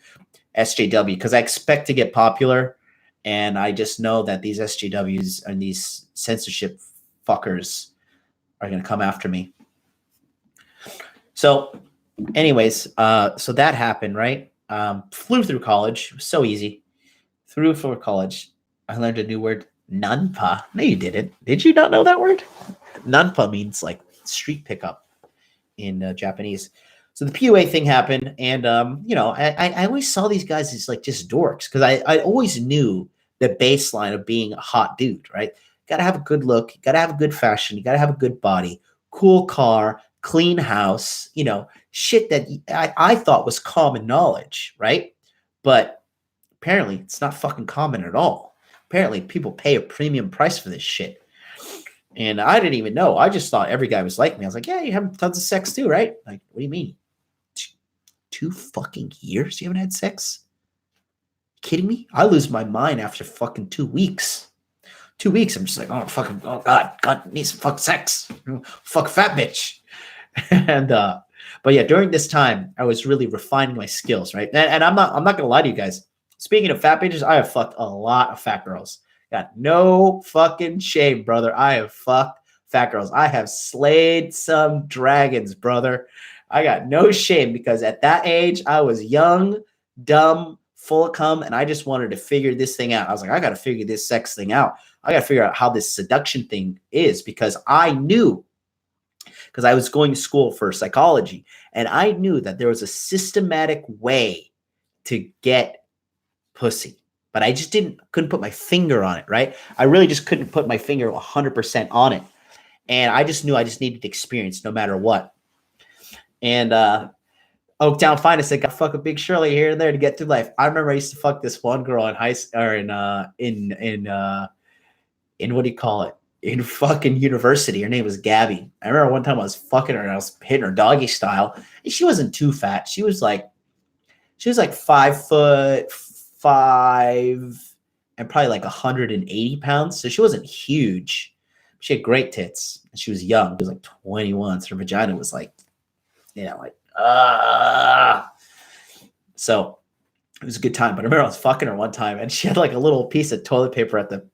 SJW, because I expect to get popular, and I just know that these SJWs and these censorship fuckers are going to come after me. So anyways, so that happened, right? Flew through college. It was so easy. Through for college. I learned a new word, nanpa. No, you didn't. Did you not know that word? Nanpa means like street pickup in Japanese. So the PUA thing happened, and I always saw these guys as like just dorks, because I always knew the baseline of being a hot dude, right? Got to have a good look, got to have a good fashion, you got to have a good body, cool car, clean house, shit that I thought was common knowledge, right? But apparently it's not fucking common at all. Apparently people pay a premium price for this shit. And I didn't even know. I just thought every guy was like me. I was like, yeah, you have tons of sex too, right? Like, what do you mean? 2 fucking years you haven't had sex? Kidding me? I lose my mind after fucking 2 weeks. 2 weeks, I'm just like, oh God needs some fucking sex. Fuck fat bitch. And but yeah, during this time, I was really refining my skills, right? And I'm not gonna lie to you guys. Speaking of fat bitches, I have fucked a lot of fat girls. Got no fucking shame, brother. I have fucked fat girls. I have slayed some dragons, brother. I got no shame, because at that age, I was young, dumb, full of cum, and I just wanted to figure this thing out. I was like, I got to figure this sex thing out. I got to figure out how this seduction thing is, because I knew, because I was going to school for psychology, and I knew that there was a systematic way to get pussy. but I just couldn't put my finger on it, right? I really just couldn't put my finger 100% on it. And I just knew I just needed experience no matter what. And Oaktown Finest, I got to fuck a Big Shirley here and there to get through life. I remember I used to fuck this one girl in high school, or in what do you call it? In fucking university. Her name was Gabby. I remember one time I was fucking her and I was hitting her doggy style. And she wasn't too fat. She was like 5'5" and probably like 180 pounds. So she wasn't huge. She had great tits. And she was young. She was like 21. So her vagina was like, so it was a good time. But I remember I was fucking her one time and she had like a little piece of toilet paper at the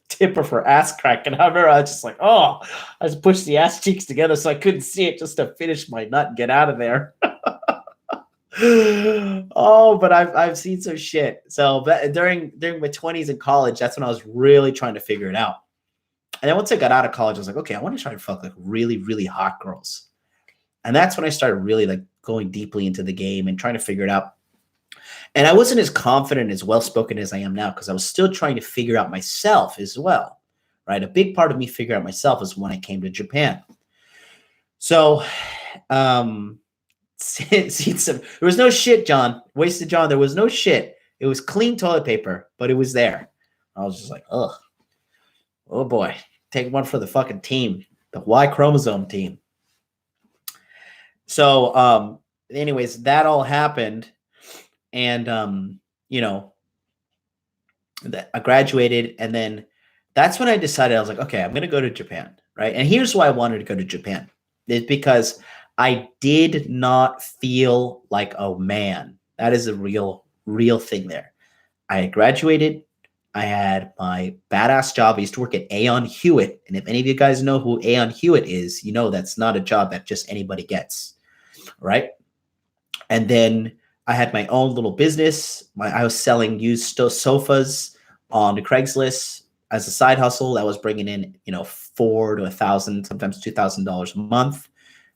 tip of her ass crack. And I remember I was just like, I just pushed the ass cheeks together so I couldn't see it just to finish my nut and get out of there. But I've seen some shit. So during my 20s in college, that's when I was really trying to figure it out. And then once I got out of college, I was like, okay, I want to try to fuck like really, really hot girls. And that's when I started really like going deeply into the game and trying to figure it out. And I wasn't as confident, as well-spoken as I am now, because I was still trying to figure out myself as well, right? A big part of me figuring out myself is when I came to Japan. So, there was no shit, John. Wasted John. There was no shit. It was clean toilet paper, but it was there. I was just like, oh boy. Take one for the fucking team. The Y chromosome team. So, anyways, that all happened. And, that I graduated. And then that's when I decided, I was like, okay, I'm going to go to Japan. Right. And here's why I wanted to go to Japan. It's because I did not feel like a man. That is a real thing there. I had graduated. I had my badass job. I used to work at Aon Hewitt. And if any of you guys know who Aon Hewitt is, you know that's not a job that just anybody gets. Right. And then I had my own little business. I was selling used sofas on the Craigslist as a side hustle that was bringing in, $4,000 to $1,000, sometimes $2,000 a month.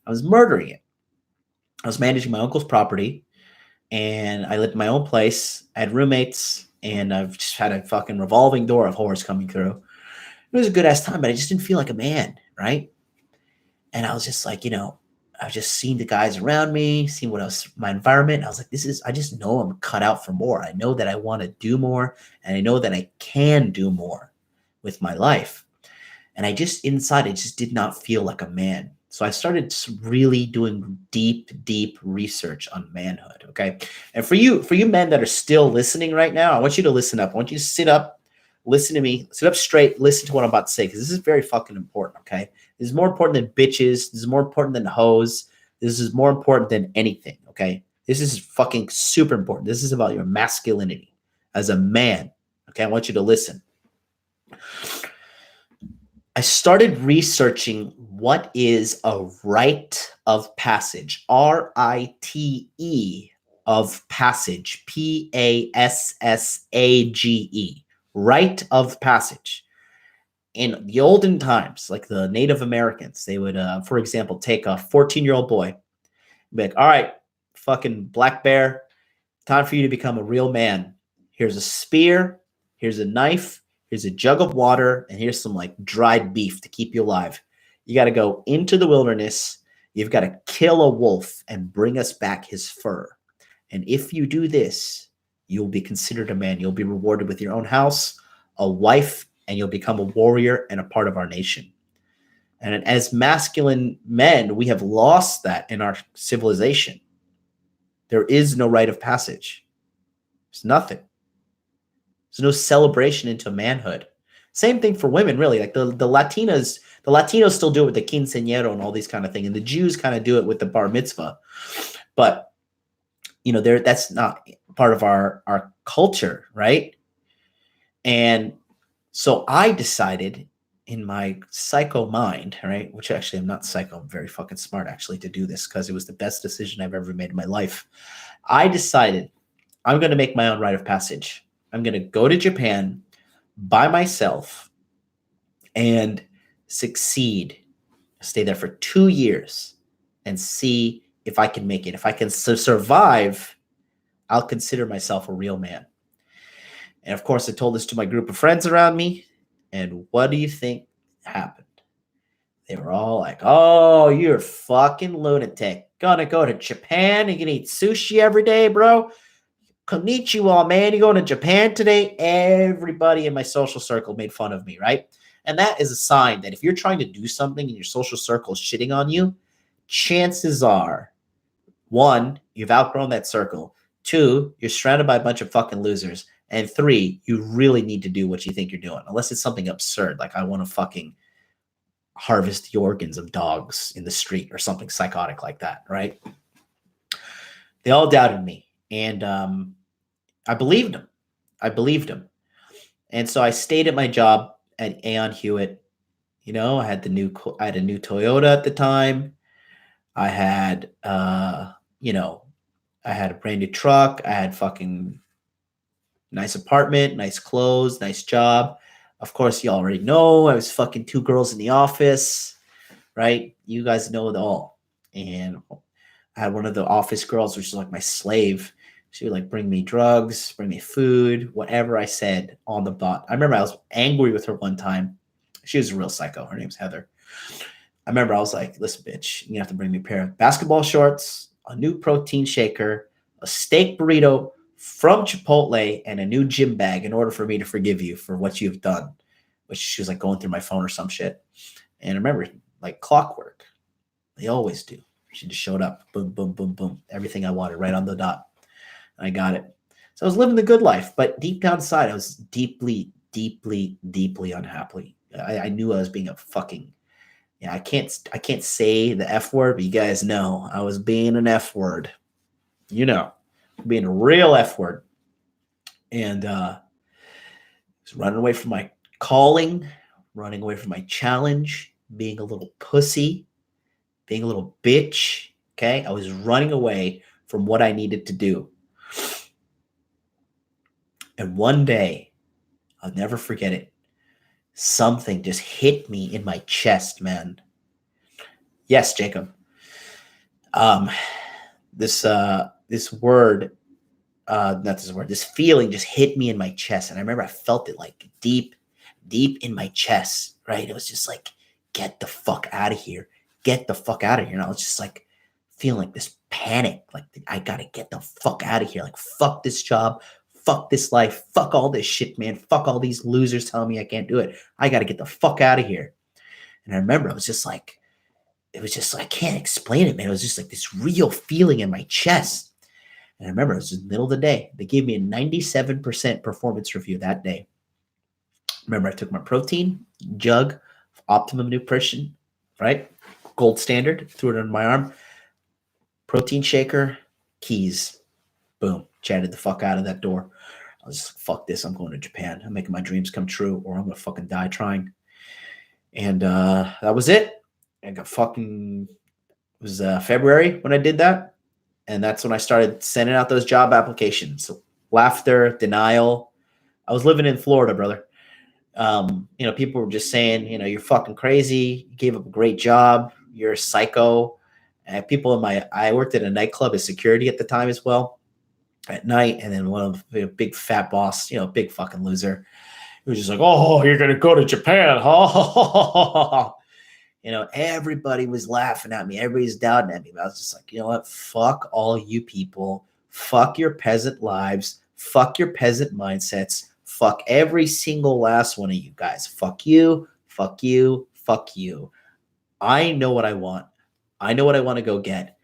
I was murdering it. I was managing my uncle's property, and I lived in my own place. I had roommates, and I've just had a fucking revolving door of horrors coming through. It was a good ass time, but I just didn't feel like a man, right? And I was just like, I've just seen the guys around me, seen what else, my environment. I was like, I just know I'm cut out for more. I know that I want to do more, and I know that I can do more with my life. And I just did not feel like a man. So I started really doing deep research on manhood. Okay. And for you men that are still listening right now, I want you to listen up. I want you to sit up, listen to me, sit up straight, listen to what I'm about to say, because this is very fucking important. Okay. This is more important than bitches. This is more important than hoes. This is more important than anything. Okay. This is fucking super important. This is about your masculinity as a man. Okay. I want you to listen. I started researching what is a rite of passage, RITE of passage, PASSAGE, rite of passage. In the olden times, like the Native Americans, they would, for example, take a 14-year-old boy, be like, all right, fucking black bear, time for you to become a real man. Here's a spear, here's a knife, here's a jug of water, and here's some like dried beef to keep you alive. You got to go into the wilderness. You've got to kill a wolf and bring us back his fur. And if you do this, you'll be considered a man. You'll be rewarded with your own house, a wife, and you'll become a warrior and a part of our nation. And as masculine men, we have lost that in our civilization. There is no rite of passage. There's nothing. There's no celebration into manhood. Same thing for women, really. Like the Latinos still do it with the quinceañero and all these kind of things, and the Jews kind of do it with the bar mitzvah. But that's not part of our culture, right? And so I decided in my psycho mind, right, which actually I'm not psycho, I'm very fucking smart actually to do this because it was the best decision I've ever made in my life. I decided I'm going to make my own rite of passage. I'm going to go to Japan by myself and succeed, stay there for 2 years and see if I can make it. If I can survive, I'll consider myself a real man. And of course, I told this to my group of friends around me. And what do you think happened? They were all like, "Oh, you're a fucking lunatic. Gonna go to Japan? You gonna eat sushi every day, bro? Konnichiwa, man. You going to Japan today?" Everybody in my social circle made fun of me, right? And that is a sign that if you're trying to do something and your social circle is shitting on you, chances are, one, you've outgrown that circle. Two, you're surrounded by a bunch of fucking losers. And three, you really need to do what you think you're doing, unless it's something absurd, like I want to fucking harvest the organs of dogs in the street or something psychotic like that, right? They all doubted me. And I believed them. I believed them. And so I stayed at my job at Aon Hewitt. You know, I had a new Toyota at the time. I had you know, I had a brand new truck. I had fucking nice apartment, nice clothes, nice job. Of course, you already know I was fucking 2 girls in the office, right? You guys know it all. And I had one of the office girls, which is like my slave. She would like bring me drugs, bring me food, whatever I said on the dot. I remember I was angry with her one time. She was a real psycho. Her name's Heather. I remember I was like, "Listen, bitch, you have to bring me a pair of basketball shorts, a new protein shaker, a steak burrito from Chipotle, and a new gym bag in order for me to forgive you for what you've done." Which she was like going through my phone or some shit. And I remember, like clockwork, they always do. She just showed up. Boom, boom, boom, boom. Everything I wanted right on the dot. I got it. So I was living the good life, but deep down inside, I was deeply, deeply, deeply unhappy. I knew I was being a fucking, yeah, I can't say the F word, but you guys know I was being an F word. You know, being a real F word. And I was running away from my calling, running away from my challenge, being a little pussy, being a little bitch. Okay. I was running away from what I needed to do. And one day, I'll never forget it. Something just hit me in my chest, man. Yes, Jacob. Um, this word, not this word, this feeling just hit me in my chest. And I remember I felt it like deep, deep in my chest, right? It was just like, get the fuck out of here. Get the fuck out of here. And I was just like feeling like this panic, like I gotta get the fuck out of here. Like, fuck this job, fuck this life, fuck all this shit, man. Fuck all these losers telling me I can't do it. I gotta get the fuck out of here. And I remember it was just like, I can't explain it, man. It was just like this real feeling in my chest. And I remember it was in the middle of the day. They gave me a 97% performance review that day. Remember, I took my protein jug, Optimum Nutrition, right? Gold standard, threw it under my arm. Protein shaker, keys. Boom. Chatted the fuck out of that door. I was just like, fuck this. I'm going to Japan. I'm making my dreams come true, or I'm going to fucking die trying. And that was it. I got fucking, it was February when I did that. And that's when I started sending out those job applications. Laughter, denial. I was living in Florida, brother. People were just saying, you're fucking crazy. You gave up a great job. You're a psycho. And I worked at a nightclub as security at the time as well at night. And then one of the big fat boss, big fucking loser. He was just like, "Oh, you're going to go to Japan, huh?" Everybody was laughing at me. Everybody's doubting at me. But I was just like, you know what? Fuck all you people. Fuck your peasant lives. Fuck your peasant mindsets. Fuck every single last one of you guys. Fuck you. Fuck you. Fuck you. I know what I want. I know what I want to go get.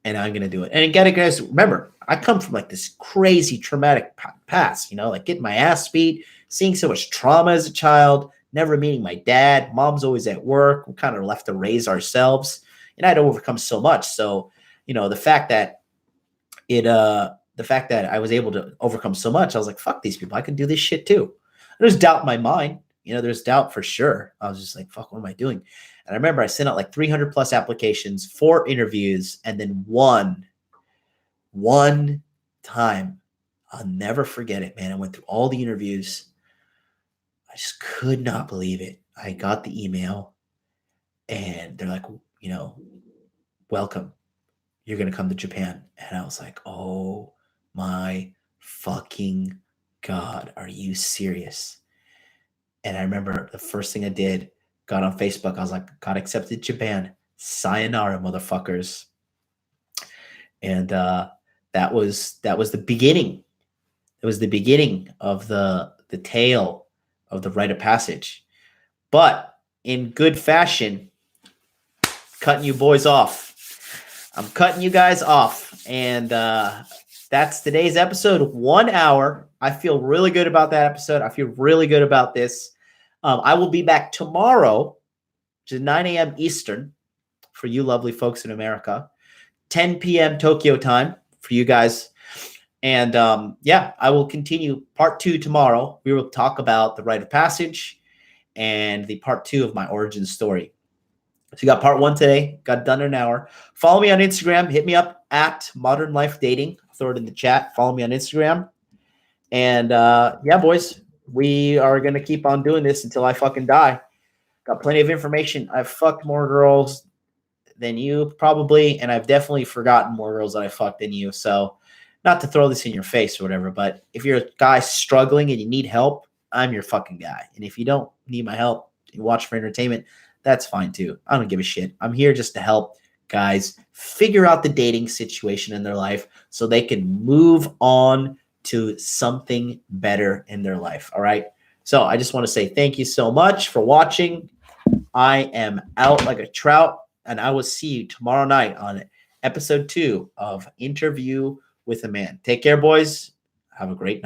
And I'm going to do it. And again, guys, remember, I come from like this crazy traumatic past, like getting my ass beat, seeing so much trauma as a child, never meeting my dad. Mom's always at work. We're kind of left to raise ourselves. And I had to overcome so much. So, the fact that I was able to overcome so much, I was like, fuck these people. I can do this shit too. There's doubt in my mind. There's doubt for sure. I was just like, fuck, what am I doing? And I remember I sent out like 300 plus applications, 4 interviews, and then one time, I'll never forget it, man. I went through all the interviews. I just could not believe it. I got the email and they're like, welcome. You're going to come to Japan. And I was like, oh my fucking God, are you serious? And I remember the first thing I did, got on Facebook. I was like, got accepted to Japan. Sayonara, motherfuckers. And that was the beginning. It was the beginning of the tale of the rite of passage. But in good fashion, cutting you boys off. I'm cutting you guys off. And that's today's episode. 1 hour. I feel really good about that episode. I feel really good about this. I will be back tomorrow, which is 9 a.m. Eastern for you lovely folks in America, 10 p.m. Tokyo time for you guys. And yeah, I will continue part 2 tomorrow. We will talk about the rite of passage and the part 2 of my origin story. So you got part 1 today, got done in an hour. Follow me on Instagram. Hit me up at Modern Life Dating. I'll throw it in the chat. Follow me on Instagram. And yeah, boys, we are going to keep on doing this until I fucking die. Got plenty of information. I've fucked more girls than you probably, and I've definitely forgotten more girls that I fucked than you. So not to throw this in your face or whatever, but if you're a guy struggling and you need help, I'm your fucking guy. And if you don't need my help, you watch for entertainment, that's fine too. I don't give a shit. I'm here just to help guys figure out the dating situation in their life so they can move on to something better in their life. All right. So I just want to say thank you so much for watching. I am out like a trout, and I will see you tomorrow night on episode 2 of Interview with a Man. Take care, boys. Have a great night.